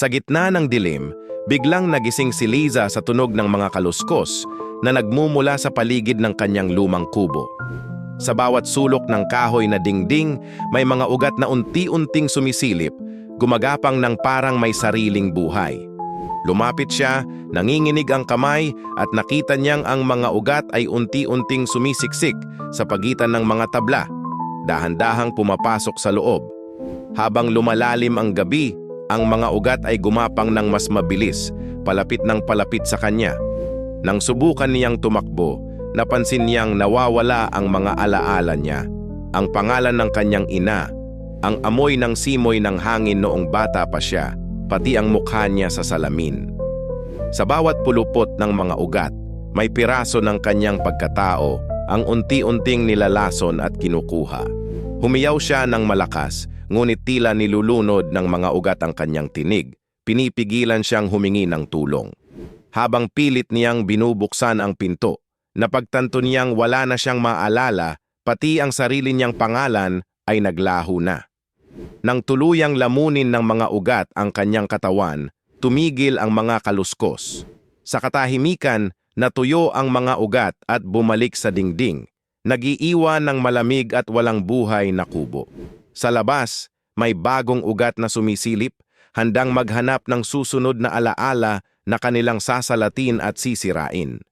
Sa gitna ng dilim, biglang nagising si Liza sa tunog ng mga kaluskos na nagmumula sa paligid ng kanyang lumang kubo. Sa bawat sulok ng kahoy na dingding, may mga ugat na unti-unting sumisilip, gumagapang ng parang may sariling buhay. Lumapit siya, nanginginig ang kamay at nakita niyang ang mga ugat ay unti-unting sumisiksik sa pagitan ng mga tabla, dahan-dahang pumapasok sa loob. Habang lumalalim ang gabi, ang mga ugat ay gumapang ng mas mabilis, palapit ng palapit sa kanya. Nang subukan niyang tumakbo, napansin niyang nawawala ang mga alaala niya, ang pangalan ng kanyang ina, ang amoy ng simoy ng hangin noong bata pa siya, pati ang mukha niya sa salamin. Sa bawat pulupot ng mga ugat, may piraso ng kanyang pagkatao ang unti-unting nilalason at kinukuha. Humiyaw siya ng malakas, ngunit tila nilulunod ng mga ugat ang kanyang tinig. Pinipigilan siyang humingi ng tulong. Habang pilit niyang binubuksan ang pinto, napagtanto niyang wala na siyang maalala, pati ang sarili niyang pangalan ay naglaho na. Nang tuluyang lamunin ng mga ugat ang kanyang katawan, tumigil ang mga kaluskos. Sa katahimikan, natuyo ang mga ugat at bumalik sa dingding, nag-iiwan ng malamig at walang buhay na kubo. Sa labas, may bagong ugat na sumisilip, handang maghanap ng susunod na alaala na kanilang sasalatin at sisirain.